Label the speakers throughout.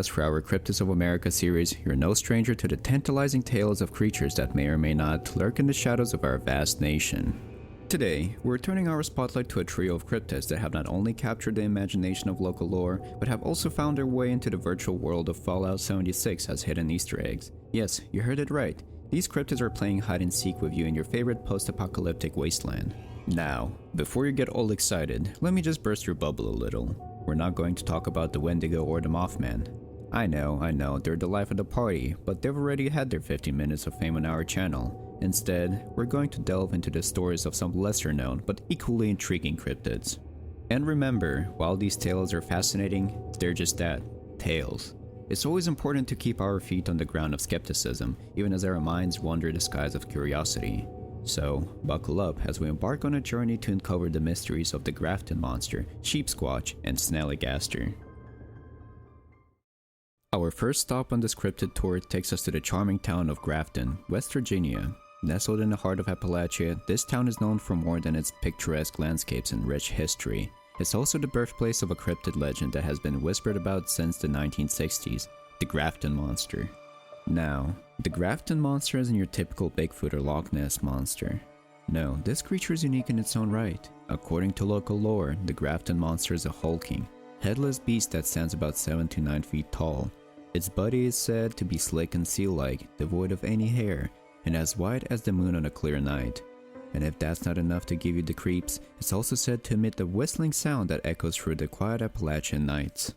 Speaker 1: As for our Cryptids of America series, you're no stranger to the tantalizing tales of creatures that may or may not lurk in the shadows of our vast nation. Today, we're turning our spotlight to a trio of cryptids that have not only captured the imagination of local lore, but have also found their way into the virtual world of Fallout 76 as hidden Easter eggs. Yes, you heard it right. These cryptids are playing hide and seek with you in your favorite post-apocalyptic wasteland. Now, before you get all excited, let me just burst your bubble a little. We're not going to talk about the Wendigo or the Mothman. I know, they're the life of the party, but they've already had their 15 minutes of fame on our channel. Instead, we're going to delve into the stories of some lesser known but equally intriguing cryptids. And remember, while these tales are fascinating, they're just that, tales. It's always important to keep our feet on the ground of skepticism, even as our minds wander the skies of curiosity. So, buckle up as we embark on a journey to uncover the mysteries of the Grafton Monster, Sheepsquatch, and Snallygaster. Our first stop on this cryptid tour takes us to the charming town of Grafton, West Virginia. Nestled in the heart of Appalachia, this town is known for more than its picturesque landscapes and rich history. It's also the birthplace of a cryptid legend that has been whispered about since the 1960s, the Grafton Monster. Now, the Grafton Monster isn't your typical Bigfoot or Loch Ness monster. No, this creature is unique in its own right. According to local lore, the Grafton Monster is a hulking, headless beast that stands about 7 to 9 feet tall. Its body is said to be slick and seal-like, devoid of any hair, and as white as the moon on a clear night. And if that's not enough to give you the creeps, it's also said to emit a whistling sound that echoes through the quiet Appalachian nights.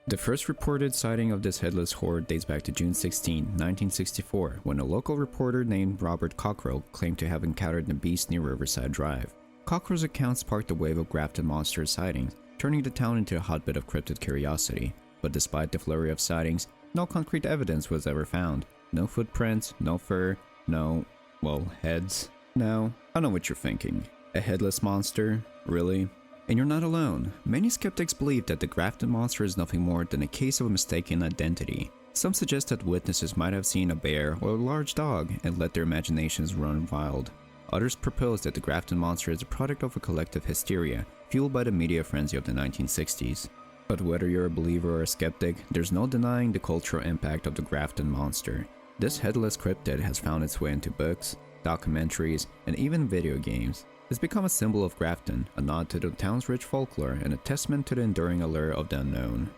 Speaker 1: The first reported sighting of this headless horde dates back to June 16, 1964, when a local reporter named Robert Cockrell claimed to have encountered the beast near Riverside Drive. Cockrell's account sparked a wave of Grafton Monster sightings, turning the town into a hotbed of cryptid curiosity. But despite the flurry of sightings, no concrete evidence was ever found. No footprints, no fur, no, well, heads. Now, I know what you're thinking. A headless monster? Really? And you're not alone. Many skeptics believe that the Grafton Monster is nothing more than a case of a mistaken identity. Some suggest that witnesses might have seen a bear or a large dog and let their imaginations run wild. Others propose that the Grafton Monster is a product of a collective hysteria, fueled by the media frenzy of the 1960s. But whether you're a believer or a skeptic, there's no denying the cultural impact of the Grafton Monster. This headless cryptid has found its way into books, documentaries, and even video games. It's become a symbol of Grafton, a nod to the town's rich folklore and a testament to the enduring allure of the unknown.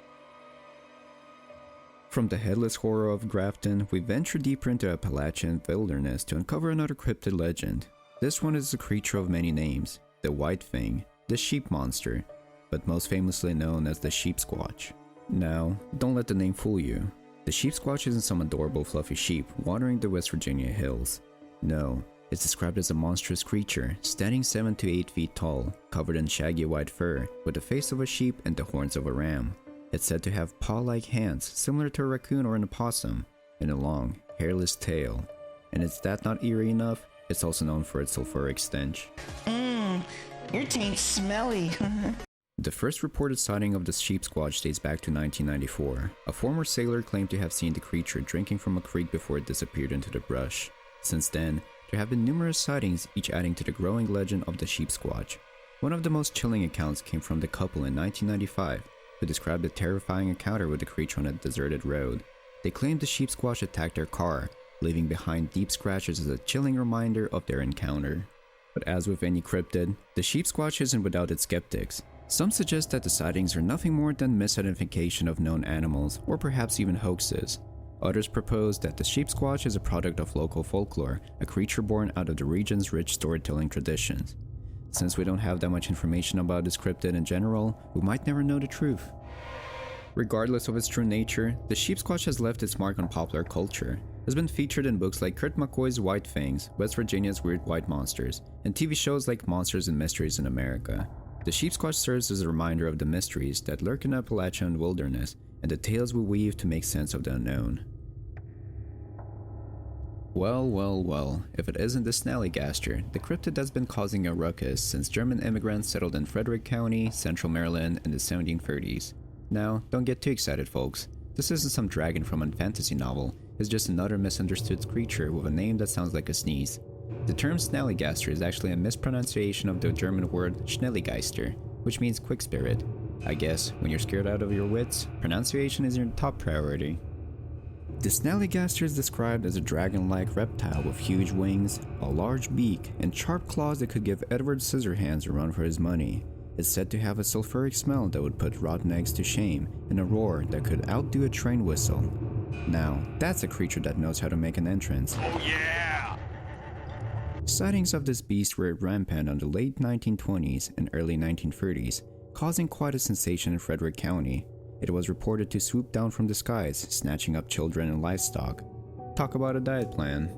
Speaker 1: From the headless horror of Grafton, we venture deeper into Appalachian wilderness to uncover another cryptid legend. This one is a creature of many names, the White Thing, the Sheep Monster, but most famously known as the Sheepsquatch. Now, don't let the name fool you. The Sheepsquatch isn't some adorable fluffy sheep wandering the West Virginia hills. No, it's described as a monstrous creature, standing 7 to 8 feet tall, covered in shaggy white fur, with the face of a sheep and the horns of a ram. It's said to have paw-like hands, similar to a raccoon or an opossum, and a long, hairless tail. And is that not eerie enough? It's also known for its sulfuric stench.
Speaker 2: Your taint's smelly.
Speaker 1: The first reported sighting of the Sheepsquatch dates back to 1994. A former sailor claimed to have seen the creature drinking from a creek before it disappeared into the brush. Since then, there have been numerous sightings, each adding to the growing legend of the Sheepsquatch. One of the most chilling accounts came from the couple in 1995, who described a terrifying encounter with the creature on a deserted road. They claimed the Sheepsquatch attacked their car, leaving behind deep scratches as a chilling reminder of their encounter. But as with any cryptid, the Sheepsquatch isn't without its skeptics. Some suggest that the sightings are nothing more than misidentification of known animals, or perhaps even hoaxes. Others propose that the Sheepsquatch is a product of local folklore, a creature born out of the region's rich storytelling traditions. Since we don't have that much information about this cryptid in general, we might never know the truth. Regardless of its true nature, the Sheepsquatch has left its mark on popular culture. It has been featured in books like Kurt McCoy's White Fangs, West Virginia's Weird White Monsters, and TV shows like Monsters and Mysteries in America. The Sheepsquatch serves as a reminder of the mysteries that lurk in Appalachian wilderness and the tales we weave to make sense of the unknown. Well, if it isn't the Snallygaster, the cryptid that's been causing a ruckus since German immigrants settled in Frederick County, Central Maryland in the 1730s. Now, don't get too excited folks. This isn't some dragon from a fantasy novel, it's just another misunderstood creature with a name that sounds like a sneeze. The term Snallygaster is actually a mispronunciation of the German word Schnellygeister, which means quick spirit. I guess when you're scared out of your wits, pronunciation is your top priority. The Snallygaster is described as a dragon-like reptile with huge wings, a large beak, and sharp claws that could give Edward Scissorhands a run for his money. It's said to have a sulfuric smell that would put rotten eggs to shame, and a roar that could outdo a train whistle. Now, that's a creature that knows how to make an entrance.
Speaker 3: Oh yeah!
Speaker 1: Sightings of this beast were rampant on the late 1920s and early 1930s, causing quite a sensation in Frederick County. It was reported to swoop down from the skies, snatching up children and livestock. Talk about a diet plan.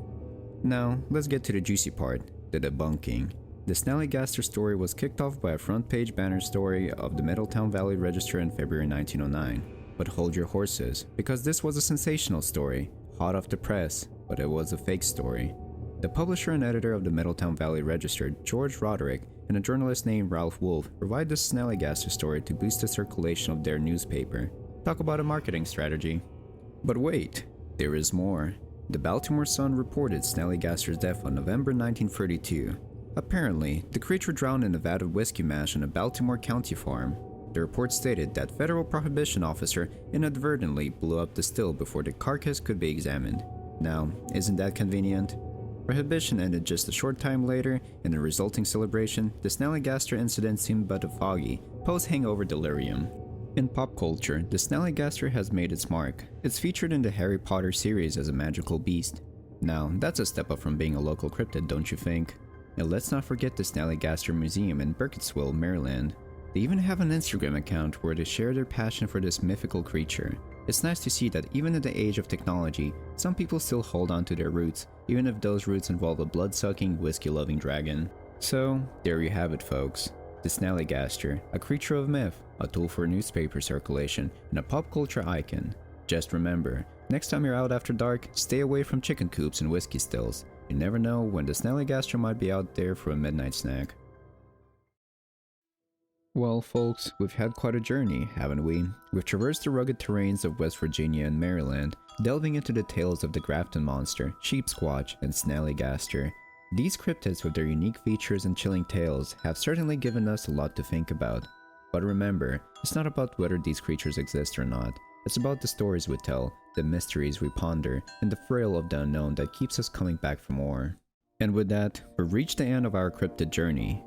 Speaker 1: Now, let's get to the juicy part, the debunking. The Snallygaster story was kicked off by a front-page banner story of the Middletown Valley Register in February 1909. But hold your horses, because this was a sensational story, hot off the press, but it was a fake story. The publisher and editor of the Middletown Valley Register, George Roderick, and a journalist named Ralph Wolf provide the Snallygaster story to boost the circulation of their newspaper. Talk about a marketing strategy. But wait, there is more. The Baltimore Sun reported Snallygaster's death on November 1932. Apparently, the creature drowned in a vat of whiskey mash on a Baltimore County farm. The report stated that federal prohibition officer inadvertently blew up the still before the carcass could be examined. Now, isn't that convenient? Prohibition ended just a short time later. In the resulting celebration, the Snallygaster incident seemed but a foggy, post-hangover delirium. In pop culture, the Snallygaster has made its mark. It's featured in the Harry Potter series as a magical beast. Now, that's a step up from being a local cryptid, don't you think? And let's not forget the Snallygaster Museum in Burkittsville, Maryland. They even have an Instagram account where they share their passion for this mythical creature. It's nice to see that even in the age of technology, some people still hold on to their roots, even if those roots involve a blood-sucking, whiskey-loving dragon. So, there you have it, folks. The Snallygaster, a creature of myth, a tool for newspaper circulation, and a pop culture icon. Just remember, next time you're out after dark, stay away from chicken coops and whiskey stills. You never know when the Snallygaster might be out there for a midnight snack. Well, folks, we've had quite a journey, haven't we? We've traversed the rugged terrains of West Virginia and Maryland, delving into the tales of the Grafton Monster, Sheepsquatch, and Snallygaster. These cryptids with their unique features and chilling tales have certainly given us a lot to think about. But remember, it's not about whether these creatures exist or not. It's about the stories we tell, the mysteries we ponder, and the thrill of the unknown that keeps us coming back for more. And with that, we've reached the end of our cryptid journey.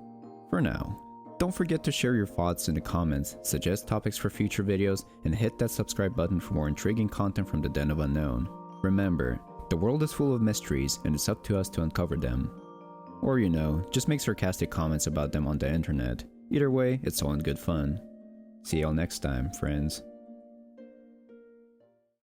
Speaker 1: For now. Don't forget to share your thoughts in the comments, suggest topics for future videos, and hit that subscribe button for more intriguing content from the Den of Unknown. Remember, the world is full of mysteries and it's up to us to uncover them. Or just make sarcastic comments about them on the internet. Either way, it's all in good fun. See y'all next time, friends.